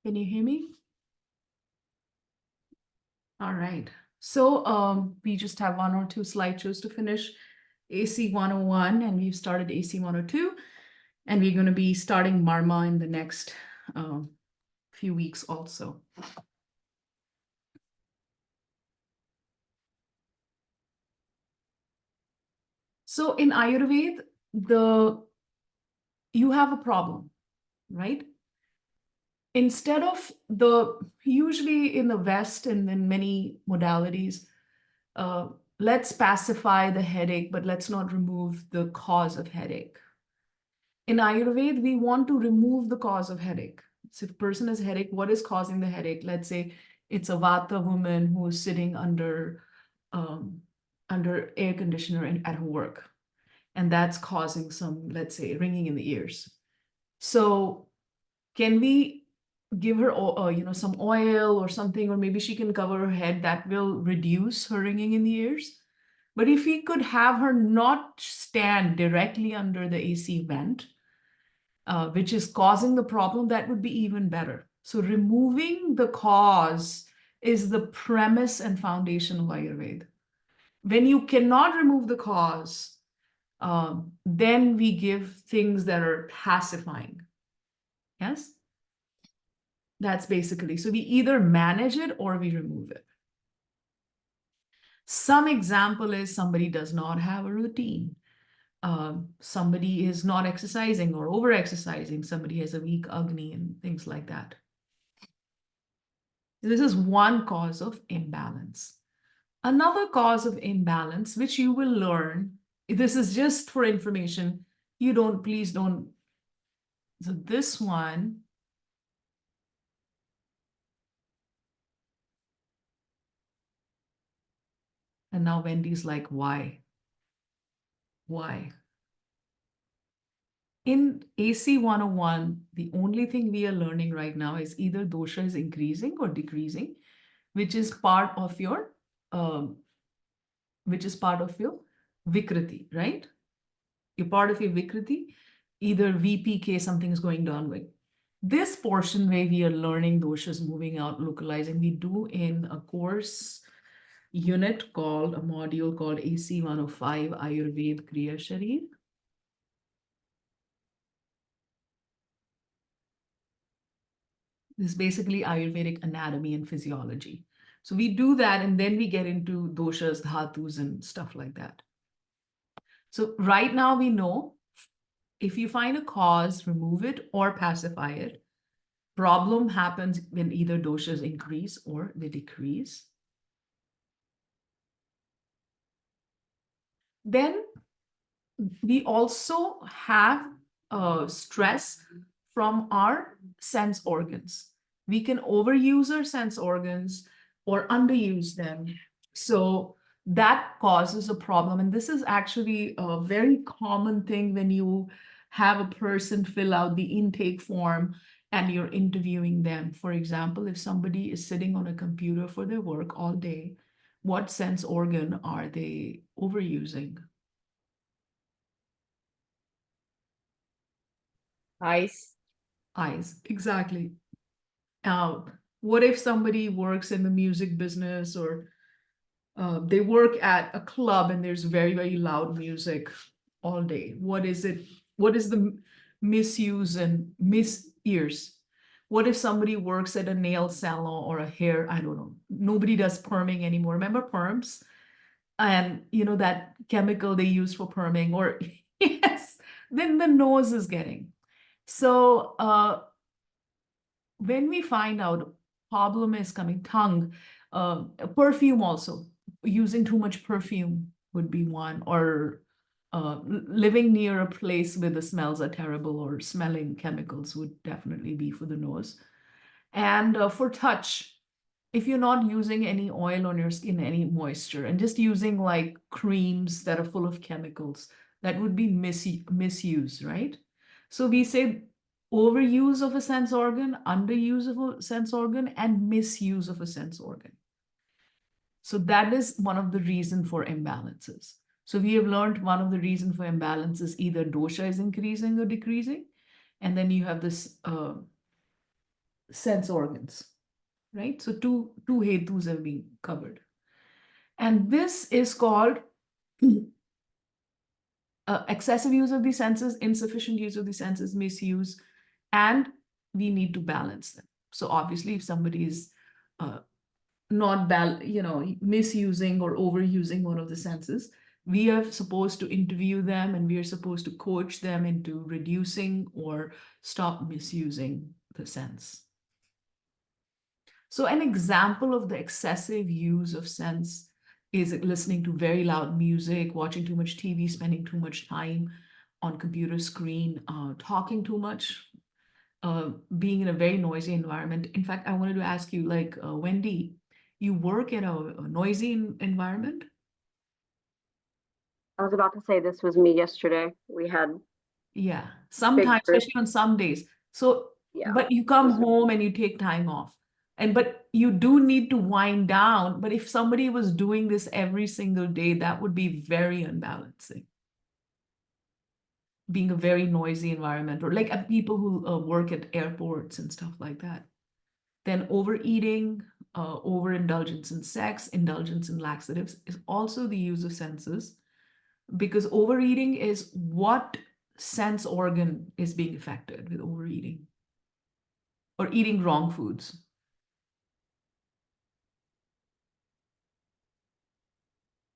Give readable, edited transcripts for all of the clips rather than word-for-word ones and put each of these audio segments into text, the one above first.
Can you hear me? All right. So we just have one or two slideshows to finish AC 101, and we've started AC 102, and we're going to be starting Marma in the next few weeks also. So in Ayurveda, you have a problem, right? Instead of usually in the West and in many modalities, let's pacify the headache, but let's not remove the cause of headache. In Ayurveda, we want to remove the cause of headache. So if a person has headache, what is causing the headache? Let's say it's a Vata woman who is sitting under air conditioner at her work, and that's causing some, let's say, ringing in the ears. So can we give her, some oil or something, or maybe she can cover her head that will reduce her ringing in the ears? But if we could have her not stand directly under the AC vent, which is causing the problem, that would be even better. So removing the cause is the premise and foundation of Ayurveda. When you cannot remove the cause, then we give things that are pacifying. Yes? That's basically, so we either manage it or we remove it. Some example is somebody does not have a routine. Somebody is not exercising or over-exercising. Somebody has a weak Agni and things like that. This is one cause of imbalance. Another cause of imbalance, which you will learn, this is just for information, please don't. So this one, and now Wendy's like, why? Why? In AC 101, the only thing we are learning right now is either dosha is increasing or decreasing, which is part of your Vikriti, right? You're part of your Vikriti, either VPK, something is going down with. This portion where we are learning doshas, moving out, localizing, we do in a course unit called, a module called AC 105 Ayurveda Kriya Sharir. This is basically Ayurvedic anatomy and physiology. So we do that, and then we get into doshas, dhatus, and stuff like that. So right now we know if you find a cause, remove it or pacify it. Problem happens when either doshas increase or they decrease. Then we also have stress from our sense organs. We can overuse our sense organs or underuse them. So that causes a problem. And this is actually a very common thing when you have a person fill out the intake form and you're interviewing them. For example, if somebody is sitting on a computer for their work all day, what sense organ are they overusing? Eyes. Eyes, exactly. What if somebody works in the music business, or they work at a club and there's very, very loud music all day? What is it? What is the misuse and mis-ears? What if somebody works at a nail salon or a hair? I don't know. Nobody does perming anymore. Remember perms? And that chemical they use for perming, or yes, then the nose is getting. So when we find out problem is coming, tongue, perfume also, using too much perfume would be one, or living near a place where the smells are terrible, or smelling chemicals would definitely be for the nose. And for touch, if you're not using any oil on your skin, any moisture, and just using like creams that are full of chemicals, that would be misuse, right? So we say overuse of a sense organ, underuse of a sense organ, and misuse of a sense organ. So that is one of the reasons for imbalances. So we have learned one of the reasons for imbalances, either dosha is increasing or decreasing. And then you have this sense organs, right? So two hetus have been covered. And this is called excessive use of the senses, insufficient use of the senses, misuse, and we need to balance them. So obviously, if somebody is not misusing or overusing one of the senses, we are supposed to interview them and we are supposed to coach them into reducing or stop misusing the sense. So an example of the excessive use of sense is listening to very loud music, watching too much TV, spending too much time on computer screen, talking too much, being in a very noisy environment. In fact, I wanted to ask you, like, Wendy, you work in a noisy environment? I was about to say this was me yesterday. We had Yeah, big sometimes, group. especially on some days. So, Yeah, but you it come was home and you take time off. But you do need to wind down. But if somebody was doing this every single day, that would be very unbalancing. Being a very noisy environment, or like people who work at airports and stuff like that. Then overeating, overindulgence in sex, indulgence in laxatives is also the use of senses, because overeating is what sense organ is being affected with overeating or eating wrong foods.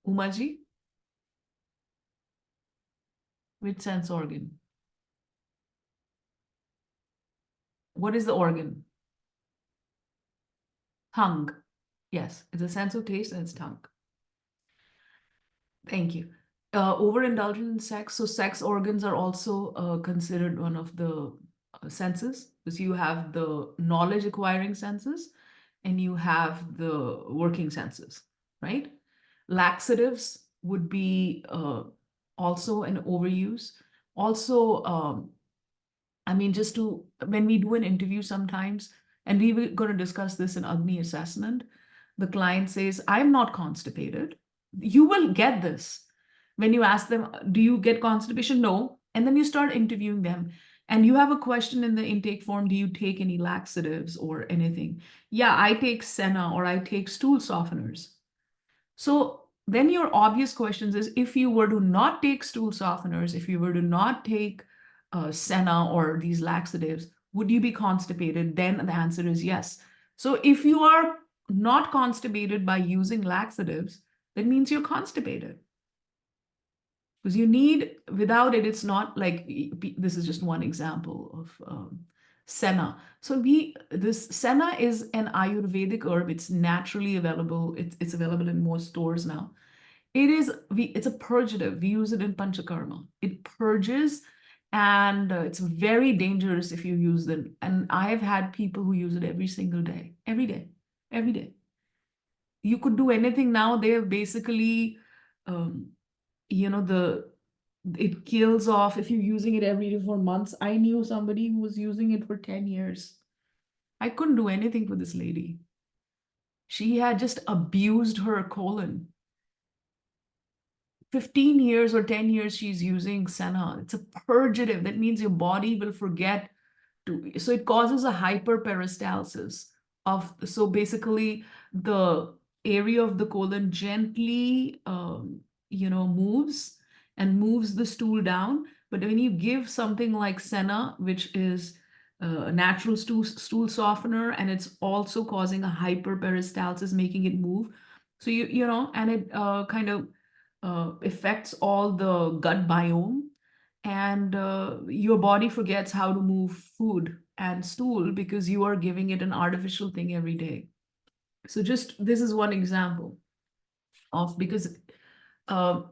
Umaji, which sense organ? What is the organ? Tongue. Yes, it's a sense of taste and it's tongue. Thank you. Overindulgence in sex. So sex organs are also considered one of the senses, because you have the knowledge acquiring senses and you have the working senses, right? Laxatives would be also an overuse. Also, I mean, just to, when we do an interview sometimes, and we were going to discuss this in Agni assessment, the client says, I'm not constipated. You will get this. When you ask them, do you get constipation? No. And then you start interviewing them. And you have a question in the intake form, do you take any laxatives or anything? Yeah, I take Senna or I take stool softeners. So then your obvious questions is, if you were to not take stool softeners, if you were to not take Senna or these laxatives, would you be constipated? Then the answer is yes. So if you are not constipated by using laxatives, that means you're constipated. Because you need, without it, it's not like, this is just one example of Senna. So this Senna is an Ayurvedic herb. It's naturally available. It's available in most stores now. It's a purgative. We use it in Panchakarma. It purges, and it's very dangerous if you use it. And I have had people who use it every single day, every day, every day. You could do anything now. They have basically, um, it kills off if you're using it every day for months. I knew somebody who was using it for 10 years. I couldn't do anything for this lady. She had just abused her colon. 15 years or 10 years she's using Senna. It's a purgative. That means your body will forget to, so it causes a hyperperistalsis of, so basically the area of the colon gently moves and moves the stool down. But when you give something like Senna, which is a natural stool softener, and it's also causing a hyperperistalsis, making it move, so and it kind of affects all the gut biome, and your body forgets how to move food and stool because you are giving it an artificial thing every day. So just, this is one example of, because uh,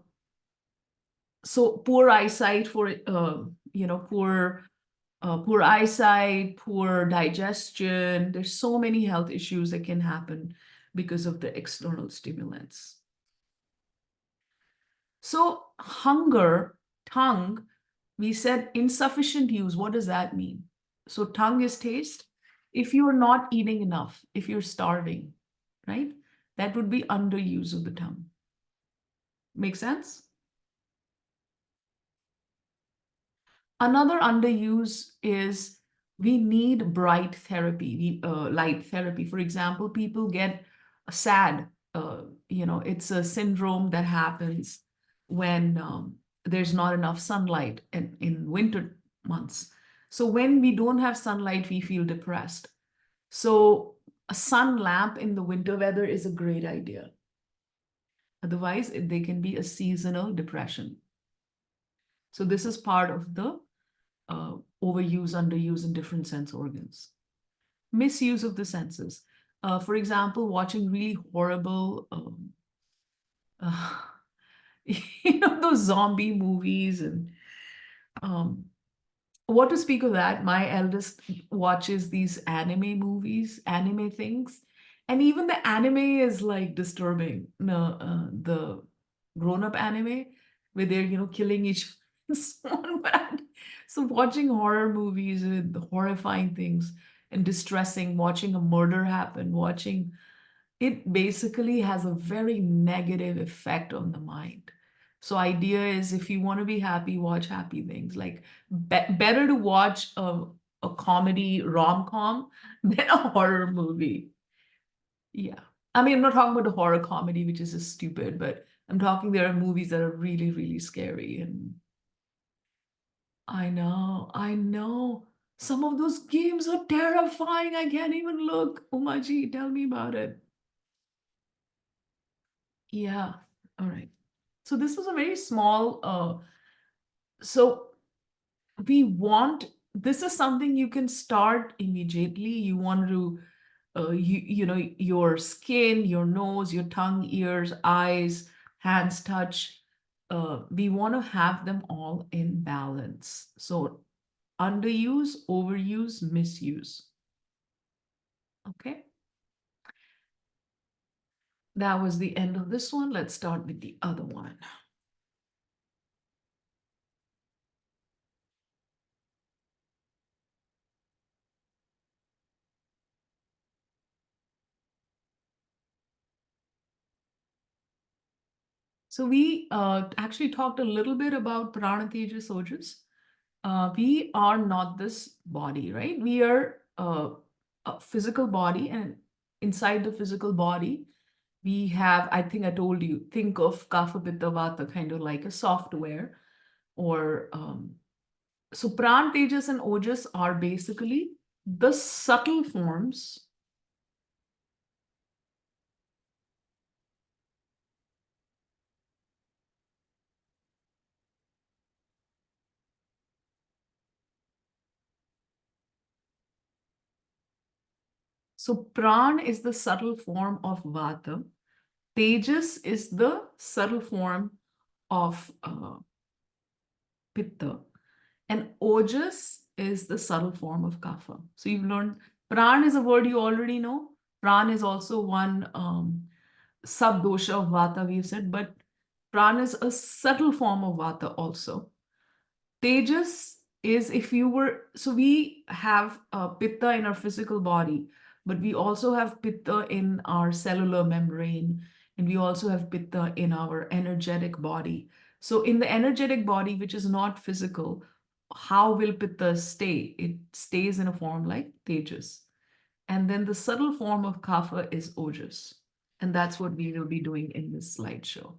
so poor eyesight for poor eyesight, poor digestion. There's so many health issues that can happen because of the external stimulants. So hunger, tongue, we said insufficient use. What does that mean? So tongue is taste. If you're not eating enough, if you're starving, right? That would be underuse of the tongue. Make sense? Another underuse is We need bright therapy, light therapy. For example, people get sad. It's a syndrome that happens when there's not enough sunlight in winter months. So when we don't have sunlight, we feel depressed. So a sun lamp in the winter weather is a great idea. Otherwise, they can be a seasonal depression. So this is part of the overuse, underuse in different sense organs. Misuse of the senses. For example, watching really horrible, uh, those zombie movies and um, what to speak of that, my eldest watches these anime movies, anime things, and even the anime is like disturbing. No, the grown-up anime where they're killing each other. So bad. So watching horror movies with horrifying things and distressing, watching a murder happen, watching it basically has a very negative effect on the mind. So idea is if you want to be happy, watch happy things. Like better to watch a comedy rom-com than a horror movie. Yeah. I mean, I'm not talking about the horror comedy, which is just stupid, but I'm talking there are movies that are really, really scary. And I know. Some of those games are terrifying. I can't even look. Umaji, tell me about it. Yeah. All right. So this was a very small, so this is something you can start immediately. You want to, your skin, your nose, your tongue, ears, eyes, hands touch. We want to have them all in balance. So underuse, overuse, misuse. Okay. That was the end of this one. Let's start with the other one. So we actually talked a little bit about Prana, Tejas, Ojas. We are not this body, right? We are a physical body, and inside the physical body, we have, I think I told you, think of Kapha, Pitta, Vata, kind of like a software. Or so Pran, Tejas, and Ojas are basically the subtle forms. So Pran is the subtle form of Vata. Tejas is the subtle form of Pitta. And Ojas is the subtle form of Kapha. So you've learned Pran is a word you already know. Pran is also one sub-dosha of Vata, we've said, but Pran is a subtle form of Vata also. Tejas is if you were, so we have Pitta in our physical body, but we also have Pitta in our cellular membrane, and we also have Pitta in our energetic body. So in the energetic body, which is not physical, how will Pitta stay? It stays in a form like Tejas. And then the subtle form of Kapha is Ojas. And that's what we will be doing in this slideshow.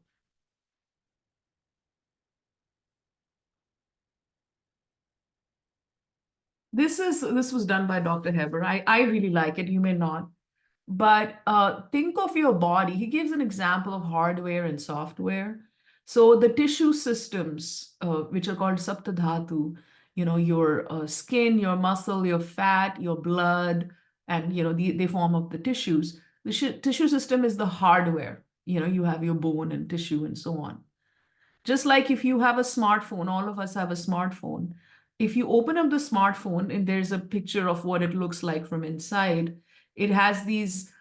This was done by Dr. Heber. I really like it. You may not. But think of your body. He gives an example of hardware and software. So the tissue systems, which are called saptadhatu, your skin, your muscle, your fat, your blood, and they form up the tissues. The tissue system is the hardware. You have your bone and tissue and so on. Just like if you have a smartphone, all of us have a smartphone. If you open up the smartphone and there's a picture of what it looks like from inside, it has these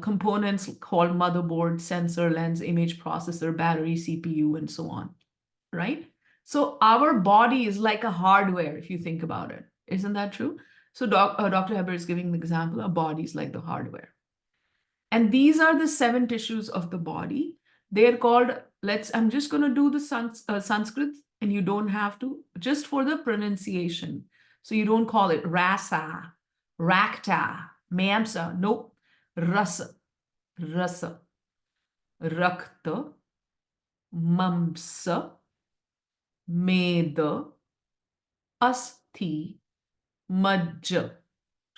components called motherboard, sensor, lens, image processor, battery, CPU, and so on, right? So our body is like a hardware, if you think about it. Isn't that true? So Dr. Heber is giving the example, our body is like the hardware. And these are the 7 tissues of the body. They're called, I'm just going to do the Sanskrit, and you don't have to, just for the pronunciation. So you don't call it rasa, rakta, mamsa. Nope. Rasa, rasa, rakta, mamsa, meda, asti, majja,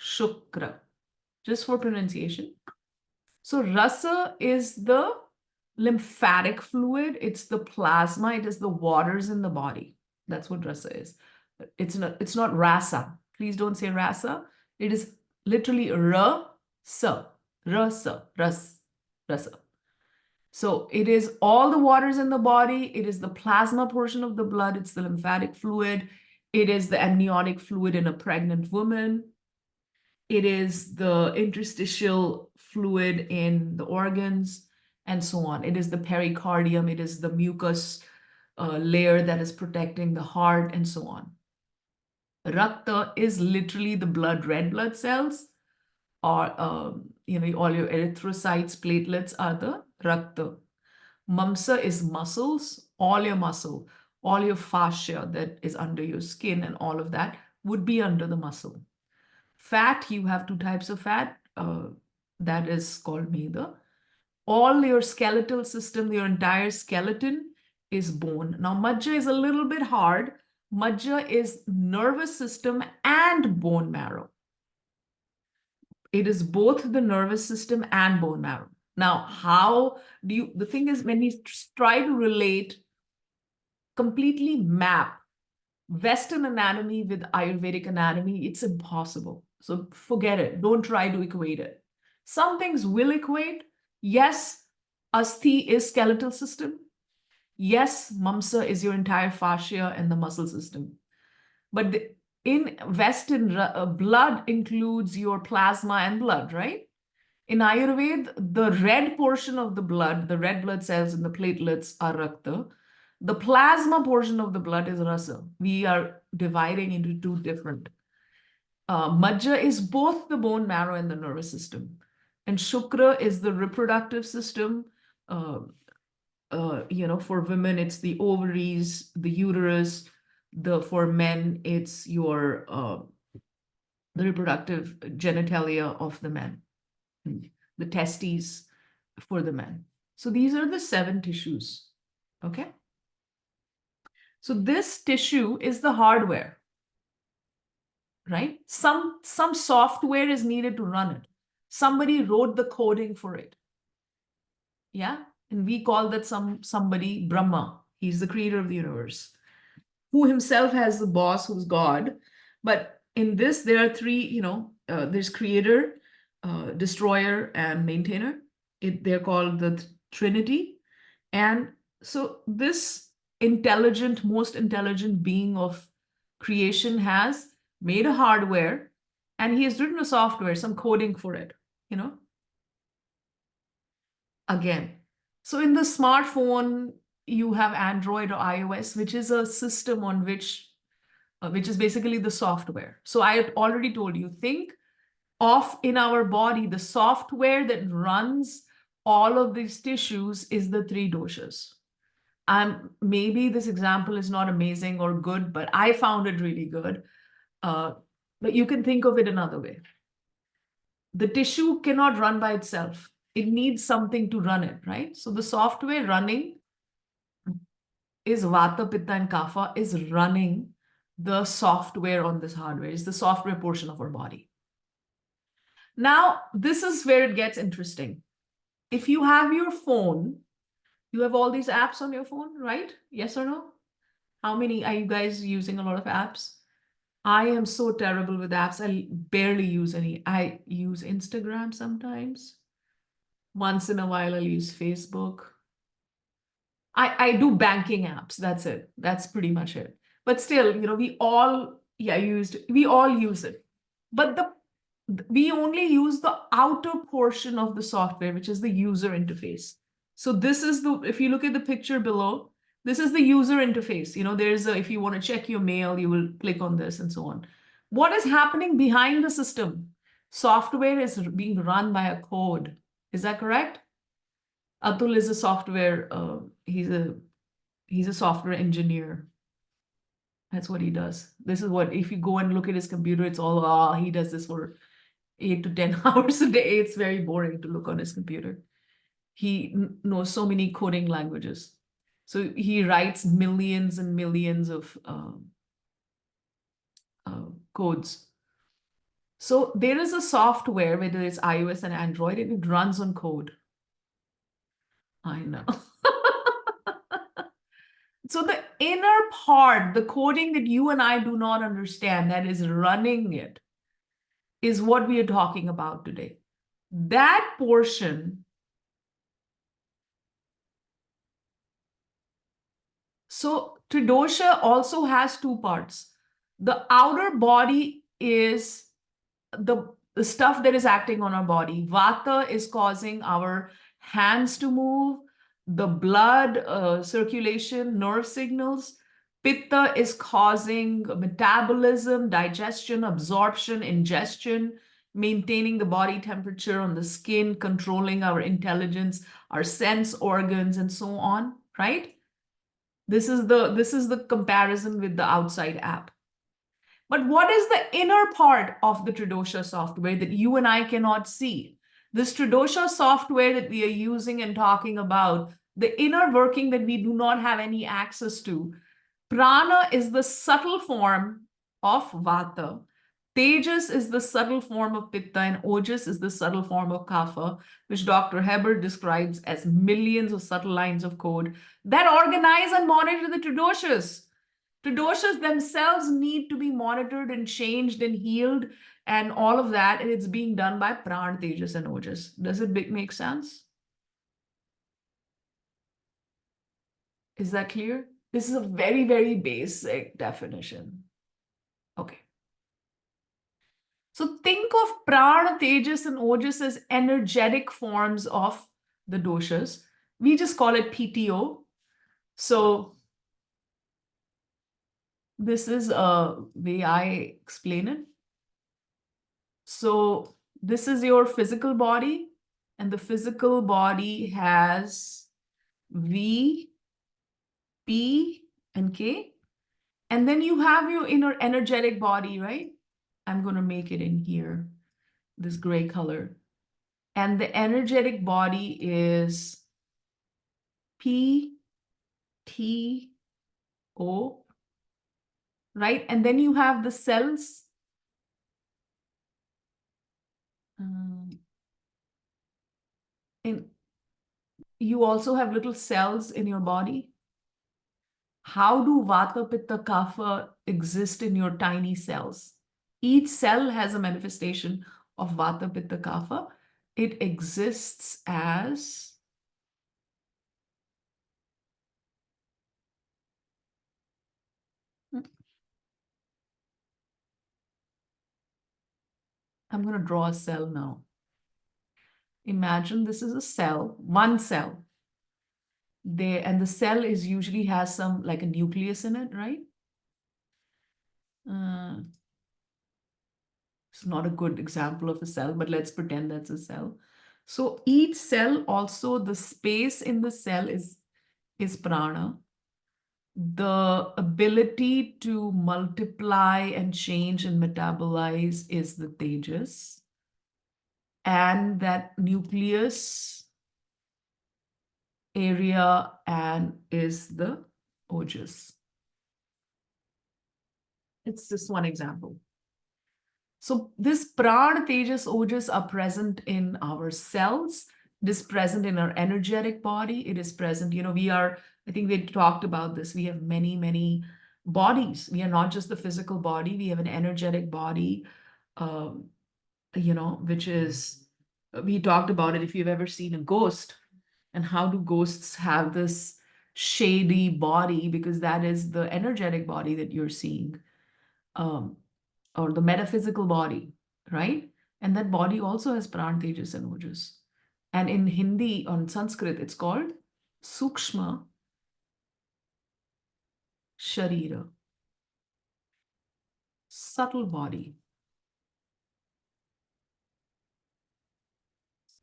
shukra. Just for pronunciation. So rasa is the lymphatic fluid. It's the plasma. It is the waters in the body. That's what rasa is. It's not rasa. Please don't say rasa. It is literally rasa, rasa. So it is all the waters in the body. It is the plasma portion of the blood. It's the lymphatic fluid. It is the amniotic fluid in a pregnant woman. It is the interstitial fluid in the organs, and so on. It is the pericardium. It is the mucus layer that is protecting the heart, and so on. Rakta is literally the blood, red blood cells, or all your erythrocytes, platelets are the rakta. Mamsa is muscles, all your muscle, all your fascia that is under your skin, and all of that would be under the muscle. Fat, you have two types of fat. That is called meda. All your skeletal system, your entire skeleton is bone. Now, majja is a little bit hard. Majja is nervous system and bone marrow. It is both the nervous system and bone marrow. Now, how do you, the thing is, when we try to relate, completely map Western anatomy with Ayurvedic anatomy, it's impossible. So forget it. Don't try to equate it. Some things will equate. Yes, asti is skeletal system. Yes, mamsa is your entire fascia and the muscle system. But in Western, blood includes your plasma and blood, right? In Ayurveda, the red portion of the blood, the red blood cells and the platelets are rakta. The plasma portion of the blood is rasa. We are dividing into two different. Majja is both the bone marrow and the nervous system. And shukra is the reproductive system. For women, it's the ovaries, the uterus. For men, it's the reproductive genitalia of the men, the testes for the men. So these are the 7 tissues. Okay. So this tissue is the hardware, right? Some software is needed to run it. Somebody wrote the coding for it. Yeah. And we call that somebody Brahma. He's the creator of the universe, who himself has the boss, who's God. But in this, there are 3, there's creator, destroyer, and maintainer. They're called the Trinity. And so this most intelligent being of creation has made a hardware, and he has written a software, some coding for it, Again, so in the smartphone, you have Android or iOS, which is a system on which is basically the software. So I already told you, think of in our body, the software that runs all of these tissues is the 3 doshas. Maybe this example is not amazing or good, but I found it really good. But you can think of it another way. The tissue cannot run by itself. It needs something to run it, right? So the software running is Vata, Pitta, and Kapha is running the software on this hardware, is the software portion of our body. Now, this is where it gets interesting. If you have your phone, you have all these apps on your phone, right? Yes or no? How many are you guys using a lot of apps? I am so terrible with apps. I barely use any. I use Instagram sometimes. Once in a while, I'll use Facebook. I do banking apps. That's it. That's pretty much it. But still, we all use it. But we only use the outer portion of the software, which is the user interface. So this is if you look at the picture below, this is the user interface. If you want to check your mail, you will click on this and so on. What is happening behind the system? Software is being run by a code. Is that correct? Atul is a software, he's a software engineer. That's what he does. This is what, if you go and look at his computer, it's all, he does this for 8 to 10 hours a day. It's very boring to look on his computer. He knows so many coding languages. So he writes millions and millions of codes. So there is a software, whether it's iOS and Android, and it runs on code. I know. So the inner part, the coding that you and I do not understand, that is running it, is what we are talking about today. That portion. So Tridosha also has two parts. The outer body is the stuff that is acting on our body. Vata is causing our hands to move, the blood circulation, nerve signals. Pitta is causing metabolism, digestion, absorption, ingestion, maintaining the body temperature on the skin, controlling our intelligence, our sense organs, and so on, right? This is the comparison with the outside app. But what is the inner part of the Tridosha software that you and I cannot see? This Tridosha software that we are using and talking about, the inner working that we do not have any access to. Prana is the subtle form of Vata. Tejas is the subtle form of Pitta, and Ojas is the subtle form of Kapha, which Dr. Heber describes as millions of subtle lines of code that organize and monitor the Tridoshas. Tridoshas themselves need to be monitored and changed and healed and all of that, and it's being done by Pran, Tejas, and Ojas. Does it make sense? Is that clear? This is a very, very basic definition. Okay. So think of Prana, Tejas, and Ojas as energetic forms of the doshas. We just call it PTO. So this is a way I explain it. So this is your physical body, and the physical body has V, P, and K. And then you have your inner energetic body, right? I'm going to make it in here, this gray color. And the energetic body is P, T, O, right? And then you have the cells. And you also have little cells in your body. How do Vata, Pitta, Kapha exist in your tiny cells? Each cell has a manifestation of Vata, Pitta, Kapha. It exists as I'm going to draw a cell now. Imagine this is a cell, one cell. And the cell is usually has some like a nucleus in it, right? It's not a good example of a cell, but let's pretend that's a cell. So each cell, also the space in the cell is prana. The ability to multiply and change and metabolize is the tejas. And that nucleus area and is the ojas. It's just one example. So this prana, tejas, ojas are present in our cells. It is present in our energetic body. It is present, I think we talked about this. We have many, many bodies. We are not just the physical body. We have an energetic body, which is, we talked about it. If you've ever seen a ghost, and how do ghosts have this shady body, because that is the energetic body that you're seeing. Or the metaphysical body, right? And that body also has pran, tejas, and ojas. And in Hindi, on Sanskrit, it's called Sukshma Sharira, subtle body.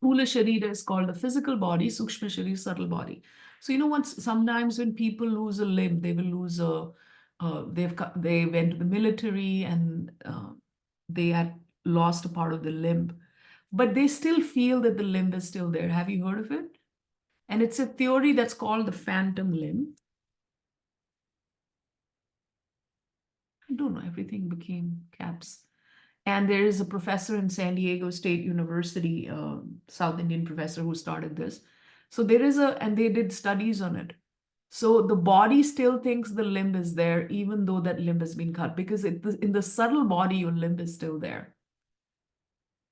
Sthula Sharira is called the physical body, Sukshma Sharira, subtle body. So, sometimes when people lose a limb, they will lose They went to the military, and they had lost a part of the limb, but they still feel that the limb is still there. Have you heard of it? And it's a theory that's called the phantom limb. I don't know, everything became caps. And there is a professor in San Diego State University, South Indian professor, who started this. So and they did studies on it. So the body still thinks the limb is there, even though that limb has been cut, because in the subtle body, your limb is still there.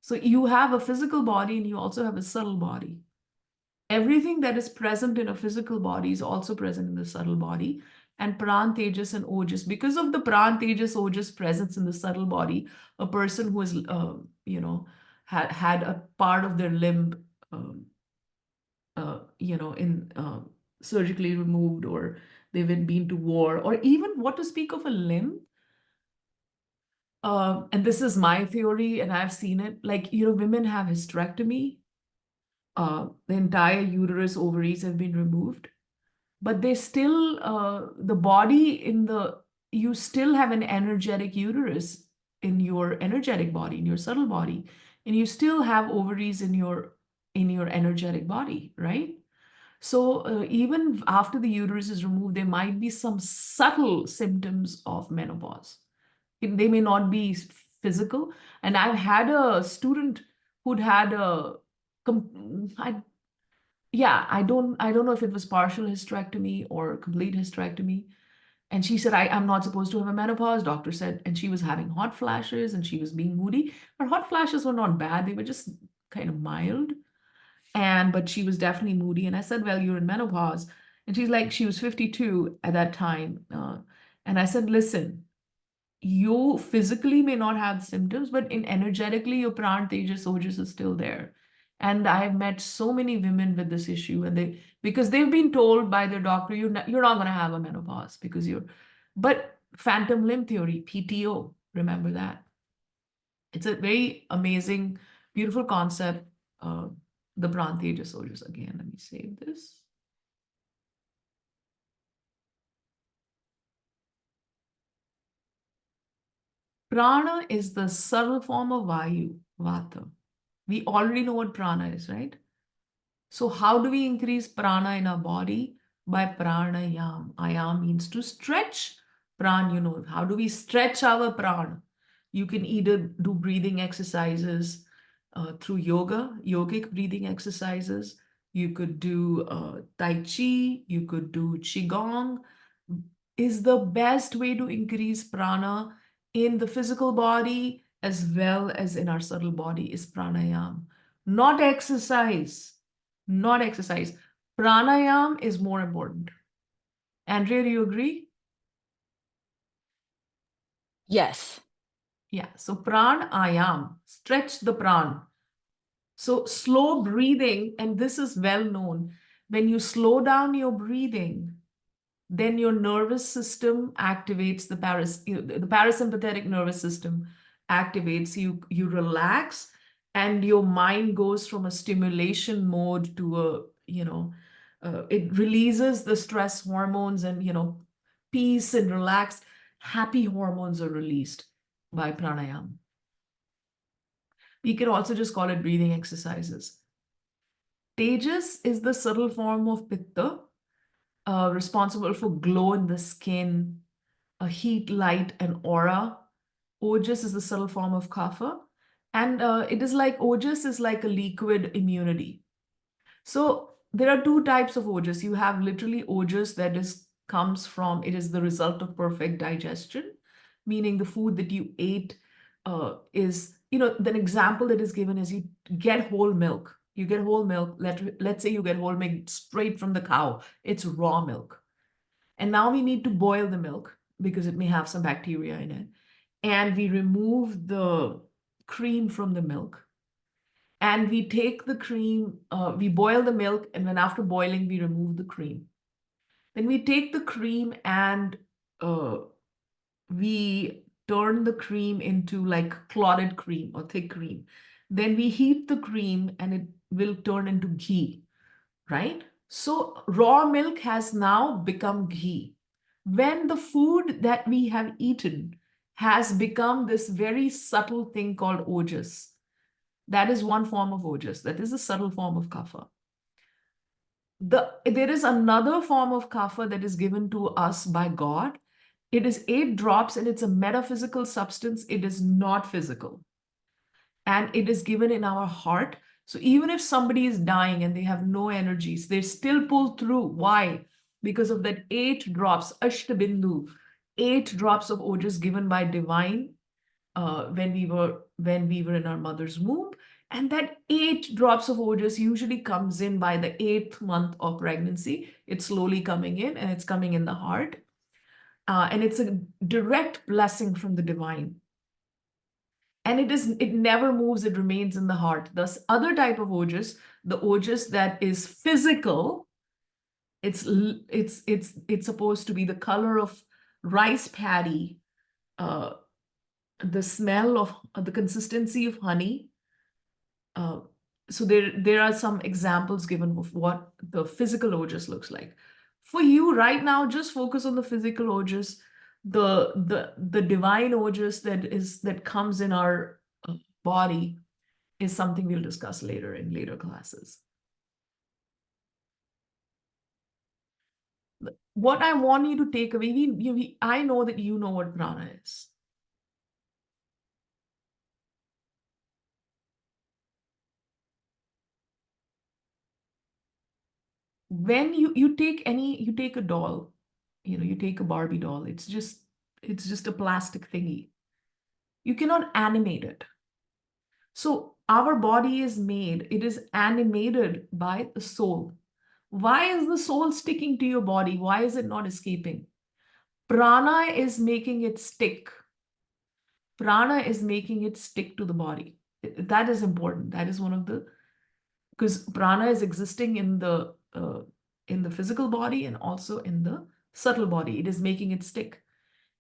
So you have a physical body and you also have a subtle body. Everything that is present in a physical body is also present in the subtle body. And Pran, Tejas, and Ojas, because of the Pran, Tejas, Ojas presence in the subtle body, a person who has, had a part of their limb, in surgically removed, or they've been to war, or even what to speak of a limb. And this is my theory, and I've seen it. Like, women have hysterectomy. The entire uterus, ovaries have been removed, but they still, the body you still have an energetic uterus in your energetic body, in your subtle body, and you still have ovaries in your energetic body, right? So even after the uterus is removed, there might be some subtle symptoms of menopause. They may not be physical. And I've had a student who'd had I don't know if it was partial hysterectomy or complete hysterectomy. And she said, I'm not supposed to have a menopause, doctor said. And she was having hot flashes and she was being moody. Her hot flashes were not bad. They were just kind of mild. But she was definitely moody. And I said, well, you're in menopause. And she's like, she was 52 at that time. And I said, listen, you physically may not have symptoms, but in energetically, your pran, tejas, ojas is still there. And I've met so many women with this issue, and because they've been told by their doctor, you're not going to have a menopause because but phantom limb theory, PTO, remember that. It's a very amazing, beautiful concept. Uh, the pran, tejas, ojas. Again, let me save this. Prana is the subtle form of Vayu, Vata. We already know what prana is, right? So how do we increase prana in our body? By pranayam. Ayam means to stretch. Pran, how do we stretch our prana? You can either do breathing exercises through yoga, yogic breathing exercises. You could do Tai Chi. You could do Qigong. Is the best way to increase prana in the physical body as well as in our subtle body is pranayam. Not exercise. Not exercise. Pranayam is more important. Andrea, do you agree? Yes. Yeah. So pranayam, stretch the pran. So slow breathing, and this is well known. When you slow down your breathing, then your nervous system activates the parasympathetic nervous system activates, you relax, and your mind goes from a stimulation mode to it releases the stress hormones, and peace and relaxed happy hormones are released by pranayam. We can also just call it breathing exercises. Tejas is the subtle form of pitta, responsible for glow in the skin, a heat, light, and aura. Ojas is the subtle form of kapha. And Ojas is like a liquid immunity. So there are two types of ojas. You have literally ojas that it is the result of perfect digestion, meaning the food that you ate the example that is given is you get whole milk. You get whole milk. Let's say you get whole milk straight from the cow. It's raw milk. And now we need to boil the milk because it may have some bacteria in it. And we remove the cream from the milk. And we take the cream, we boil the milk, and then after boiling, we remove the cream. Then we take the cream and we turn the cream into like clotted cream or thick cream. Then we heat the cream and it will turn into ghee, right? So raw milk has now become ghee. when the food that we have eaten has become this very subtle thing called ojas. That is one form of ojas. That is a subtle form of kapha. There is another form of kapha that is given to us by God. It is 8 drops and it's a metaphysical substance. It is not physical. And it is given in our heart. So even if somebody is dying and they have no energies, they still pull through. Why? Because of that 8 drops, Ashtabindu, 8 drops of ojas given by divine when we were in our mother's womb. And that 8 drops of ojas usually comes in by the 8th month of pregnancy. It's slowly coming in and it's coming in the heart. And it's a direct blessing from the divine. And it never moves, it remains in the heart. This other type of ojas, the ojas that is physical, it's supposed to be the color of rice paddy, the smell of the consistency of honey. So there are some examples given of what the physical ojas looks like. For you right now, just focus on the physical ojas. The divine ojas that comes in our body is something we'll discuss later in later classes. What I want you to take away, I know that you know what prana is. When you take a doll, you take a Barbie doll, it's just a plastic thingy. You cannot animate it. So our body is made, it is animated by the soul. Why is the soul sticking to your body? Why is it not escaping? Prana is making it stick. Prana is making it stick to the body. That is important. That is one of the, because prana is existing in the physical body and also in the subtle body. It is making it stick.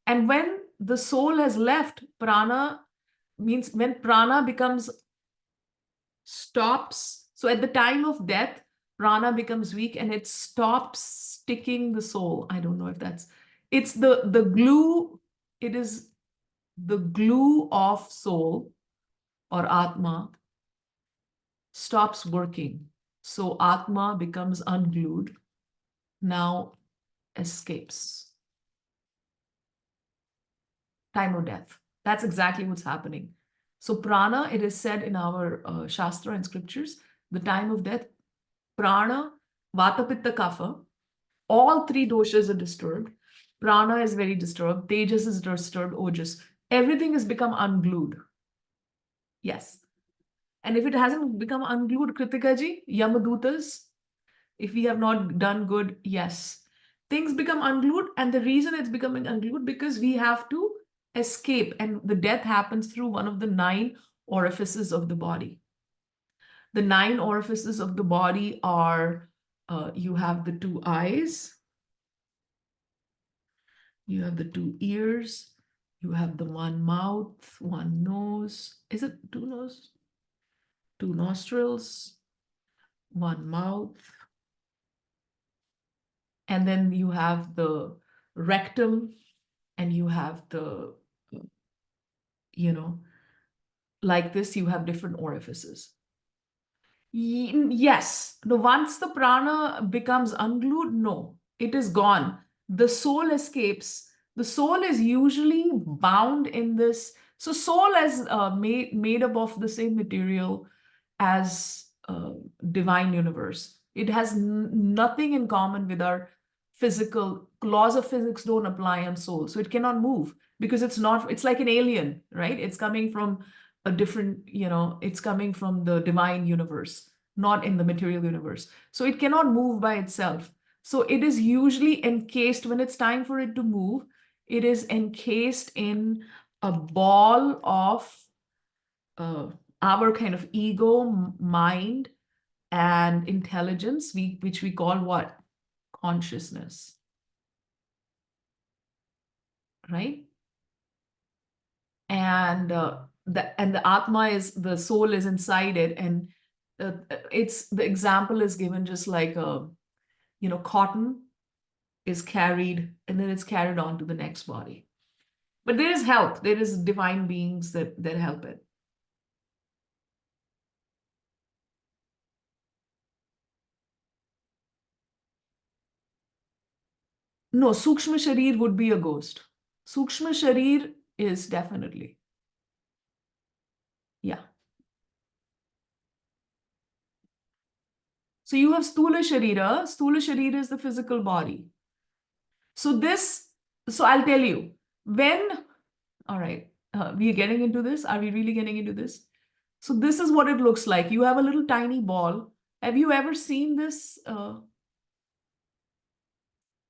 And when the soul has left, prana means when prana becomes stops. So at the time of death, prana becomes weak and it stops sticking the soul. I don't know if it's the glue. It is the glue of soul or atma stops working. So atma becomes unglued, now escapes. Time of death. That's exactly what's happening. So prana, it is said in our shastra and scriptures, the time of death, prana, vata, pitta, kapha, all 3 doshas are disturbed. Prana is very disturbed. Tejas is disturbed. Ojas. Everything has become unglued. Yes. And if it hasn't become unglued, Kritika ji, Yamadutas, if we have not done good, yes. Things become unglued, and the reason it's becoming unglued because we have to escape, and the death happens through one of the 9 orifices of the body. The 9 orifices of the body are, you have the 2 eyes, you have the 2 ears, you have the 1 mouth, 1 nose. Is it 2 nose? 2 nostrils, 1 mouth. And then you have the rectum, and you have the, like this, you have different orifices. Yes, once the prana becomes unglued, no, it is gone. The soul escapes. The soul is usually bound in this. So soul is made up of the same material as divine universe. It has nothing in common with our physical laws of physics. Don't apply on soul, so it cannot move because it's like an alien, right? It's coming from a different, it's coming from the divine universe, not in the material universe. So it cannot move by itself. So it is usually encased when it's time for it to move. It is encased in a ball of our kind of ego, mind, and intelligence, which we call what? Consciousness. Right? And the atma is, the soul is inside it, and it's the example is given just like cotton. is carried, and then it's carried on to the next body. But there is help. There is divine beings that help it. No, Sukshma Sharir would be a ghost. Sukshma Sharir is definitely. Yeah. So you have Sthula Sharira. Sthula Sharira is the physical body. So I'll tell you, all right, we are getting into this. Are we really getting into this? So this is what it looks like. You have a little tiny ball. Have you ever seen this?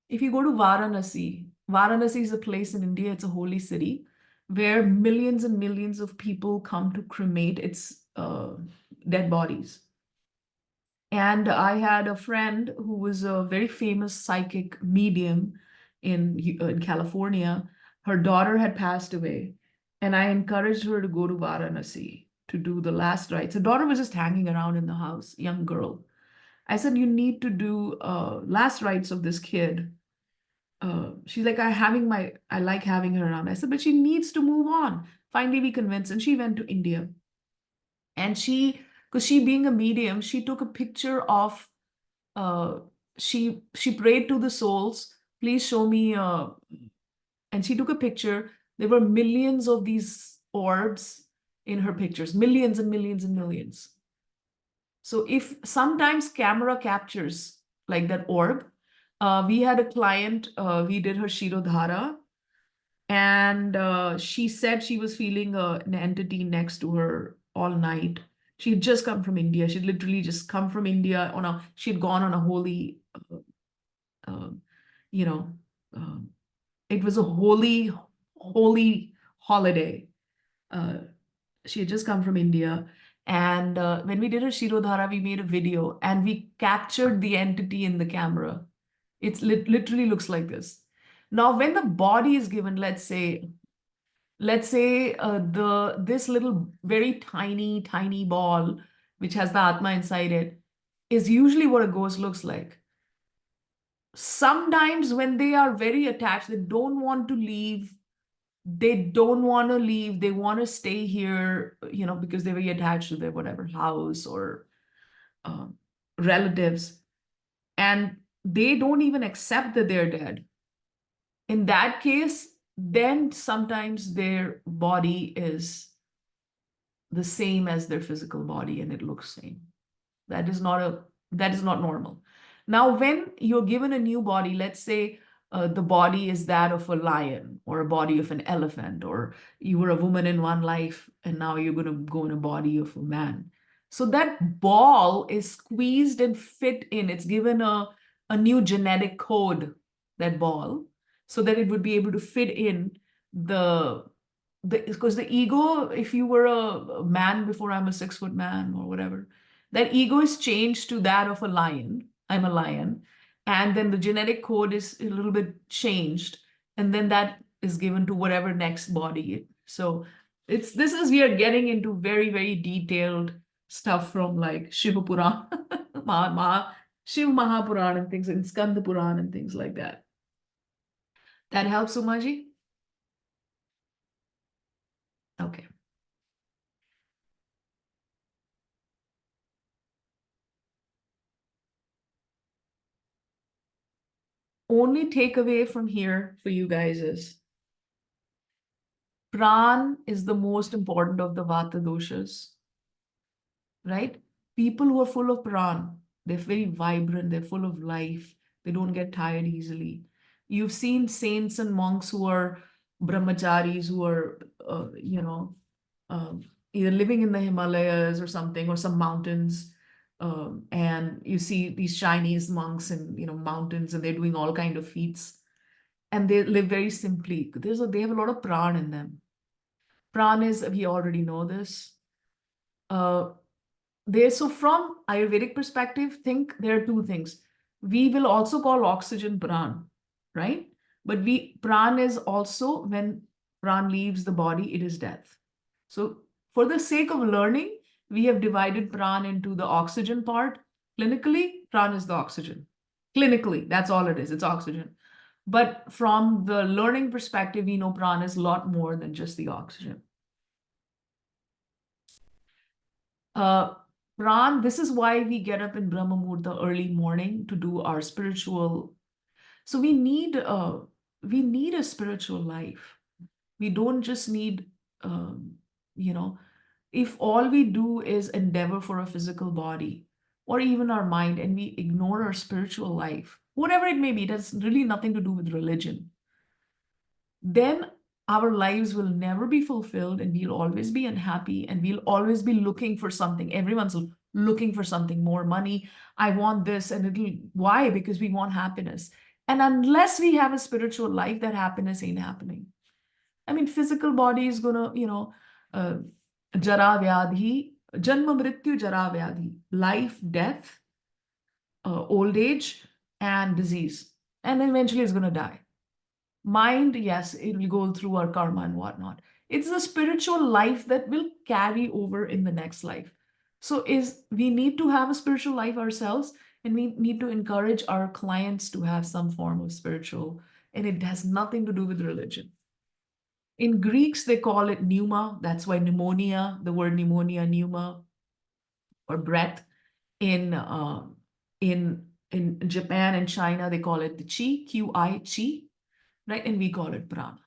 If you go to Varanasi, Varanasi is a place in India, it's a holy city where millions and millions of people come to cremate its dead bodies. And I had a friend who was a very famous psychic medium in California. Her daughter had passed away, and I encouraged her to go to Varanasi to do the last rites. Her daughter was just hanging around in the house, young girl. I said, you need to do last rites of this kid. She's like, I like having her around. I said, but she needs to move on. Finally, we convinced, and she went to India. And because she being a medium, she took a picture of, she prayed to the souls, please show me, and she took a picture. There were millions of these orbs in her pictures, millions and millions and millions. So if sometimes camera captures like that orb, we had a client, we did her Shirodhara, and she said she was feeling an entity next to her all night. She had just come from India. She'd literally just come from India she'd gone on a holy, uh, you know, um, it was a holy, holy holiday. Uh, she had just come from India. And when we did her Shirodhara, we made a video and we captured the entity in the camera. It's literally looks like this. Now, when the body is given, let's say this little very tiny ball, which has the Atma inside it, is usually what a ghost looks like. Sometimes when they are very attached, they don't want to leave. They want to stay here, because they're very attached to their whatever house or um, relatives, and they don't even accept that they're dead. In that case, then sometimes their body is the same as their physical body and it looks same. That is not normal. Now, when you're given a new body, let's say the body is that of a lion or a body of an elephant, or you were a woman in one life and now you're going to go in a body of a man. So that ball is squeezed and fit in. It's given a new genetic code, that ball, so that it would be able to fit in because the ego, if you were a man before, I'm a 6-foot man or whatever, that ego is changed to that of a lion. I'm a lion. And then the genetic code is a little bit changed. And then that is given to whatever next body. So we are getting into very, very detailed stuff from like Shiva Puran, Shiv Mahapuran and things, and Skanda Puran and things like that. That helps, Umaji? Okay. Only takeaway from here for you guys is Pran is the most important of the Vata doshas, right? People who are full of Pran, they're very vibrant, they're full of life, they don't get tired easily. You've seen saints and monks who are brahmacharis, who are, either living in the Himalayas or something, or some mountains. And you see these Chinese monks in, mountains, and they're doing all kind of feats. And they live very simply. They have a lot of Pran in them. Pran is, we already know this. So from Ayurvedic perspective, think there are two things. We will also call oxygen Pran, right? But Pran is also, when Pran leaves the body, it is death. So for the sake of learning, we have divided Pran into the oxygen part. Clinically, Pran is the oxygen. Clinically, that's all it is. It's oxygen. But from the learning perspective, we know prana is a lot more than just the oxygen. Pran, this is why we get up in Brahma Muhurta early morning to do our spiritual. So we need a spiritual life. We don't just need, um, you know, if all we do is endeavor for a physical body or even our mind and we ignore our spiritual life, whatever it may be, it has really nothing to do with religion, then our lives will never be fulfilled and we'll always be unhappy and we'll always be looking for something. Everyone's looking for something, more money. I want this. And why? Because we want happiness. And unless we have a spiritual life, that happiness ain't happening. I mean, physical body is gonna, jara vyadhi, janma mrityu jara vyadhi, life, death, old age, and disease. And then eventually it's gonna die. Mind, yes, it will go through our karma and whatnot. It's the spiritual life that will carry over in the next life. So we need to have a spiritual life ourselves, and we need to encourage our clients to have some form of spiritual, and it has nothing to do with religion. In Greeks, they call it pneuma. That's why pneumonia, the word pneumonia, pneuma, or breath. In Japan and China, they call it the chi, Qi, chi, right? And we call it prana.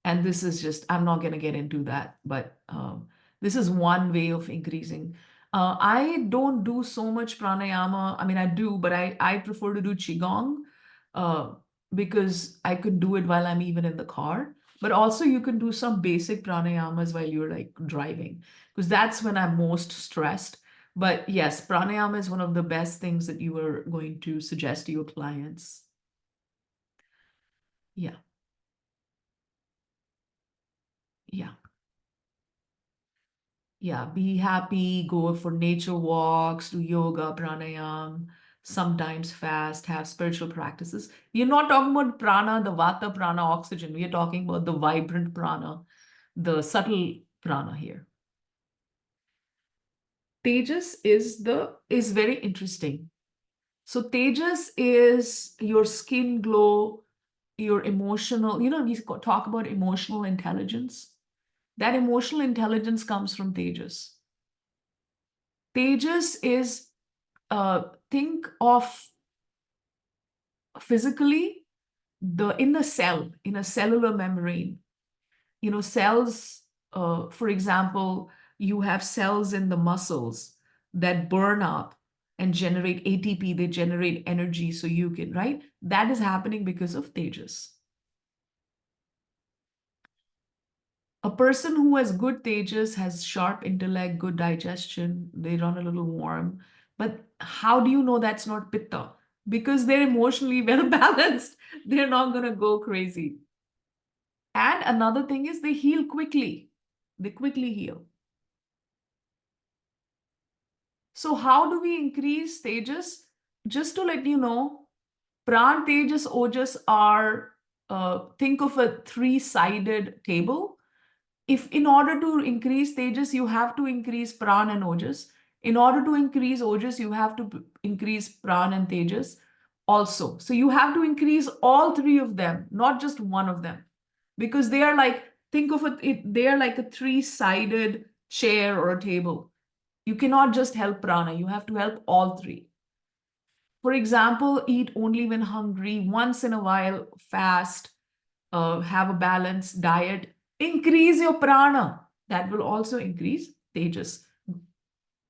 And this is just, I'm not going to get into that, but this is one way of increasing. I don't do so much pranayama. I mean, I do, but I prefer to do qigong uh, because I could do it while I'm even in the car. But also you can do some basic pranayamas while you're like driving, because that's when I'm most stressed. But yes, pranayama is one of the best things that you are going to suggest to your clients. Yeah. Yeah. Yeah, be happy, go for nature walks, do yoga, pranayam, sometimes fast, have spiritual practices. We're not talking about prana, the vata prana, oxygen. We are talking about the vibrant prana, the subtle prana here. Tejas is very interesting. So Tejas is your skin glow, your emotional, we talk about emotional intelligence. That emotional intelligence comes from Tejas. Tejas is think of physically in the cell, in a cellular membrane. Cells, for example, you have cells in the muscles that burn up and generate ATP, they generate energy so you can, right? That is happening because of Tejas. A person who has good Tejas has sharp intellect, good digestion, they run a little warm. But how do you know that's not Pitta? Because they're emotionally well balanced. They're not going to go crazy. And another thing is they heal quickly. They quickly heal. So how do we increase Tejas? Just to let you know, Pran, Tejas, Ojas are, think of a three-sided table. If in order to increase Tejas, you have to increase Pran and Ojas. In order to increase Ojas, you have to increase Pran and Tejas also. So you have to increase all three of them, not just one of them, because they are like, think of it, they are like a three-sided chair or a table. You cannot just help Prana, you have to help all three. For example, eat only when hungry, once in a while, fast, have a balanced diet, increase your prana. That will also increase Tejas.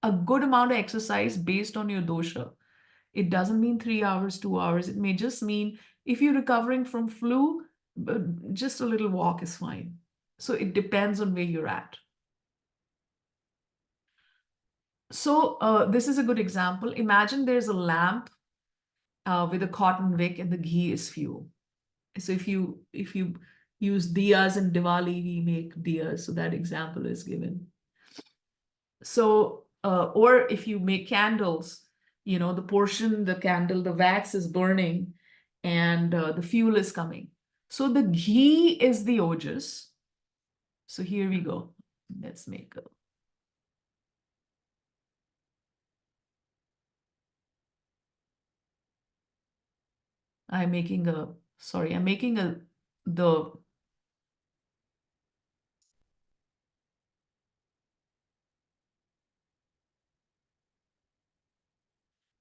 A good amount of exercise based on your dosha. It doesn't mean 3 hours, 2 hours. It may just mean if you're recovering from flu, just a little walk is fine. So it depends on where you're at. So this is a good example. Imagine there's a lamp with a cotton wick and the ghee is fuel. So if you use diyas in Diwali, we make diyas. So that example is given. So or if you make candles, the portion, the candle, the wax is burning, and the fuel is coming. So the ghee is the ojas. So here we go. Let's make a I'm making a, sorry, I'm making a, the,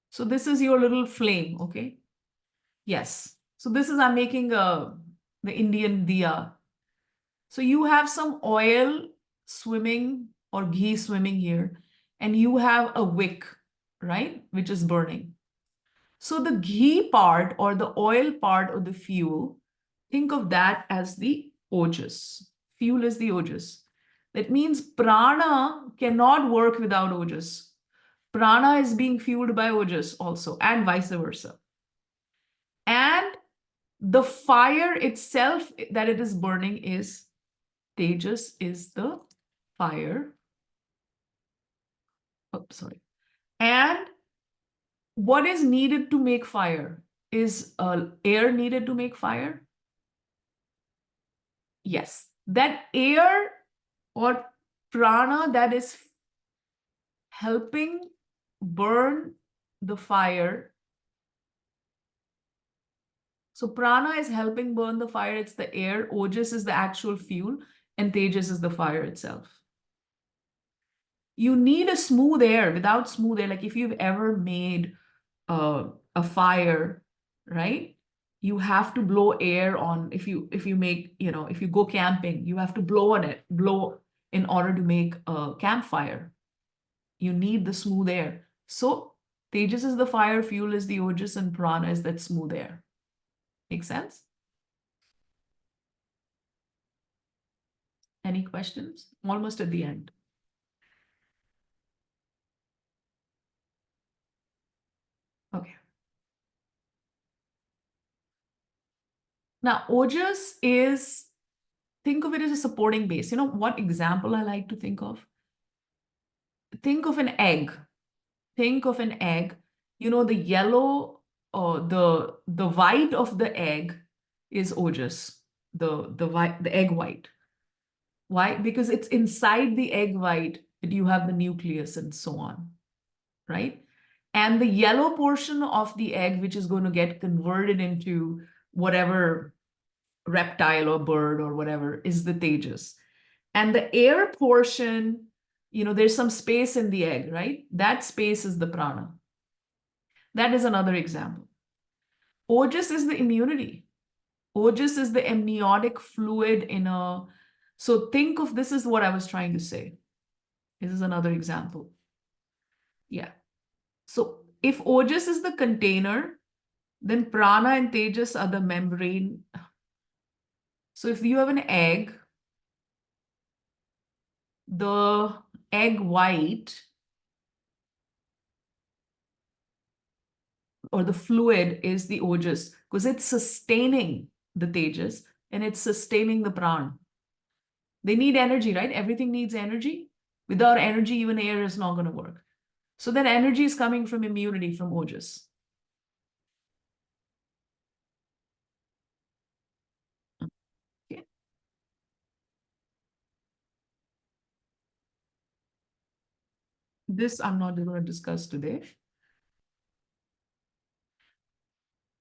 so this is your little flame, okay? Yes. So this is, I'm making the Indian diya. So you have some oil swimming or ghee swimming here, and you have a wick, right? Which is burning. So the ghee part or the oil part of the fuel, think of that as the ojas. Fuel is the ojas. That means prana cannot work without ojas. Prana is being fueled by ojas also, and vice versa. And the fire itself that it is burning is Tejas is the fire. Oh, sorry. And what is needed to make fire? Is air needed to make fire? Yes. That air or prana that is helping burn the fire. So prana is helping burn the fire. It's the air. Ojas is the actual fuel. And Tejas is the fire itself. You need a smooth air. Without smooth air, like if you've ever made a fire, right? You have to blow air on, if you make, if you go camping, you have to blow in order to make a campfire. You need the smooth air. So Tejas is the fire, fuel is the ojas, and prana is that smooth air. Make sense? Any questions? Almost at the end. Okay. Now, ojas is, think of it as a supporting base. You know what example I like to think of? Think of an egg. Think of an egg. You know, the yellow or the white of the egg is ojas, the egg white. Why? Because it's inside the egg white that you have the nucleus and so on, right? And the yellow portion of the egg, which is going to get converted into whatever reptile or bird or whatever, is the tejas. And the air portion, there's some space in the egg, right? That space is the prana. That is another example. Ojas is the immunity. Ojas is the amniotic fluid in a. So think of, this is what I was trying to say. This is another example. Yeah. So if ojas is the container, then prana and tejas are the membrane. So if you have an egg, the egg white or the fluid is the ojas because it's sustaining the tejas and it's sustaining the prana. They need energy, right? Everything needs energy. Without energy, even air is not going to work. So that energy is coming from immunity, from ojas. Okay. This I'm not going to discuss today.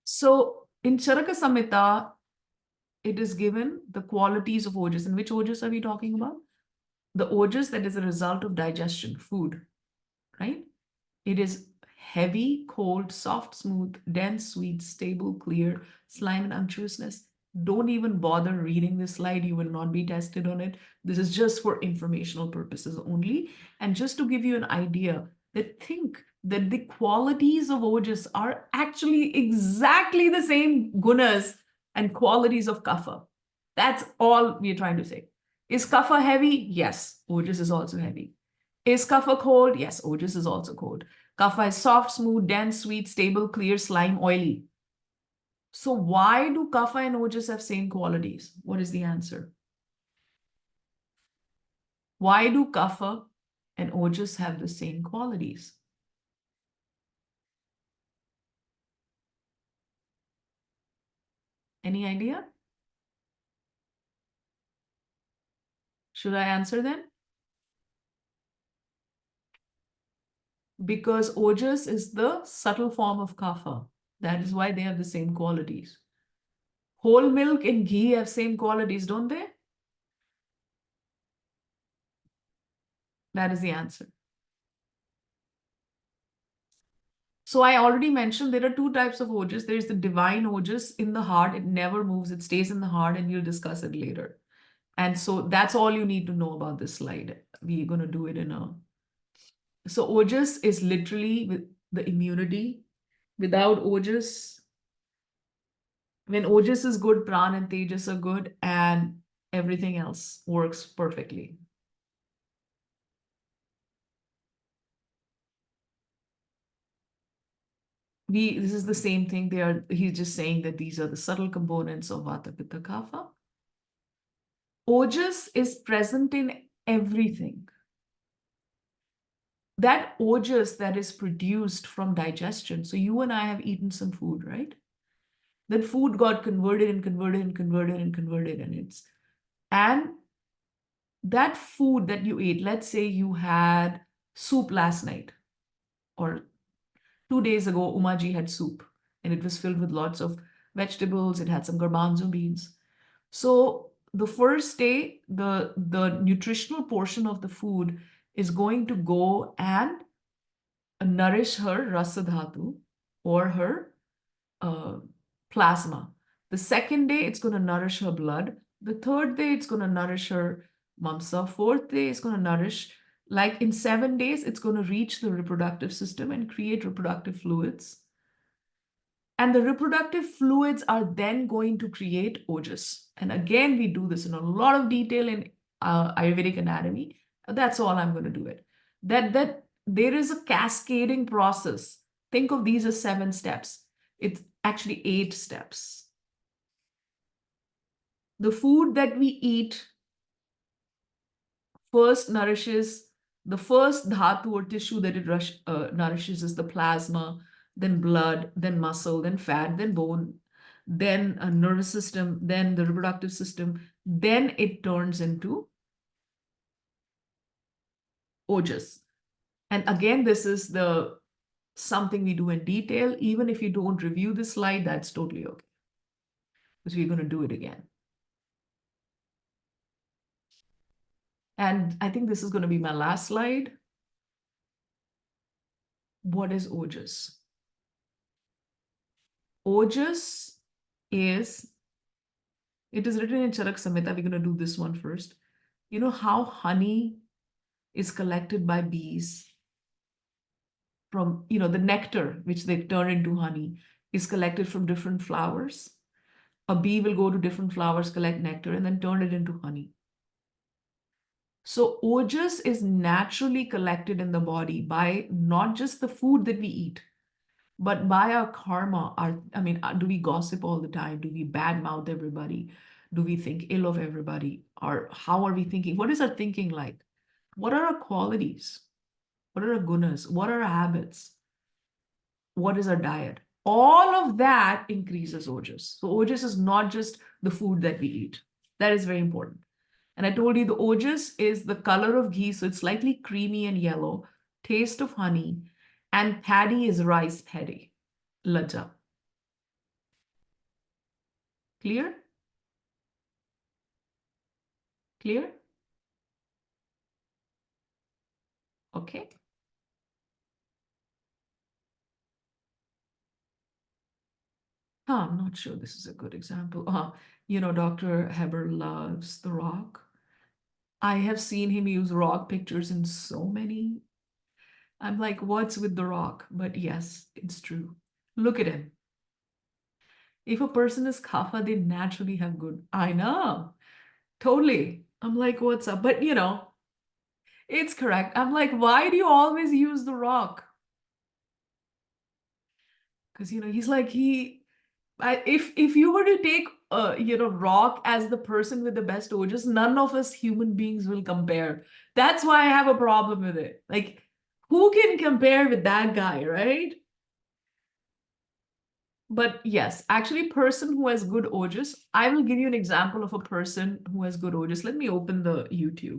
So in Charaka Samhita, it is given the qualities of ojas. And which ojas are we talking about? The ojas that is a result of digestion, food, right? It is heavy, cold, soft, smooth, dense, sweet, stable, clear, slime, and unctuousness. Don't even bother reading this slide. You will not be tested on it. This is just for informational purposes only. And just to give you an idea, that think that the qualities of ojas are actually exactly the same gunas and qualities of kapha. That's all we're trying to say. Is kapha heavy? Yes, ojas is also heavy. Is kapha cold? Yes, ojas is also cold. Kapha is soft, smooth, dense, sweet, stable, clear, slime, oily. So why do kapha and ojas have same qualities? What is the answer? Why do kapha and ojas have the same qualities? Any idea? Should I answer them? Because ojas is the subtle form of kapha. That is why they have the same qualities. Whole milk and ghee have same qualities, don't they? That is the answer. So I already mentioned there are two types of ojas. There's the divine ojas in the heart. It never moves. It stays in the heart, and we'll discuss it later. And so that's all you need to know about this slide. We're going to do it in a... So ojas is literally with the immunity. Without ojas, when ojas is good, prana and tejas are good, and everything else works perfectly. This is the same thing. He's just saying that these are the subtle components of vata, pitta, kapha. Ojas is present in everything. That ojas that is produced from digestion. So you and I have eaten some food, right? That food got converted and converted and converted and converted, and that food that you ate, let's say you had soup last night, or 2 days ago, Umaji had soup, and it was filled with lots of vegetables. It had some garbanzo beans. So the first day, the nutritional portion of the food is going to go and nourish her rasadhatu or her plasma. The second day, it's going to nourish her blood. The third day, it's going to nourish her mamsa. Fourth day, it's going to nourish, like in 7 days, it's going to reach the reproductive system and create reproductive fluids. And the reproductive fluids are then going to create ojas. And again, we do this in a lot of detail in Ayurvedic anatomy. That's all I'm going to do it. That there is a cascading process. Think of these as 7 steps. It's actually 8 steps. The food that we eat first nourishes, the first dhatu or tissue that it nourishes is the plasma, then blood, then muscle, then fat, then bone, then a nervous system, then the reproductive system, then it turns into ojas. And again, this is the something we do in detail. Even if you don't review this slide, that's totally okay, because we're going to do it again. And I think this is going to be my last slide. What is ojas? Ojas is, it is written in Charak Samhita. We're going to do this one first. You know how honey is collected by bees from, the nectar, which they turn into honey, is collected from different flowers. A bee will go to different flowers, collect nectar, and then turn it into honey. So ojas is naturally collected in the body by not just the food that we eat, but by our karma. Do we gossip all the time? Do we badmouth everybody? Do we think ill of everybody? Or how are we thinking? What is our thinking like? What are our qualities? What are our gunas? What are our habits? What is our diet? All of that increases ojas. So ojas is not just the food that we eat. That is very important. And I told you the ojas is the color of ghee, so it's slightly creamy and yellow, taste of honey, and paddy is rice paddy, laja. Clear? Clear? Okay. I'm not sure this is a good example. Dr. Heber loves The Rock. I have seen him use rock pictures in so many. I'm like, what's with The Rock? But yes, it's true. Look at him. If a person is kapha, they naturally have good. I know. Totally. I'm like, what's up? But it's correct. I'm like, why do you always use The Rock? Because he's like if you were to take Rock as the person with the best ojas, none of us human beings will compare. That's why I have a problem with it. Like, who can compare with that guy, right? But yes, actually, person who has good ojas, I will give you an example of a person who has good ojas. Let me open the YouTube.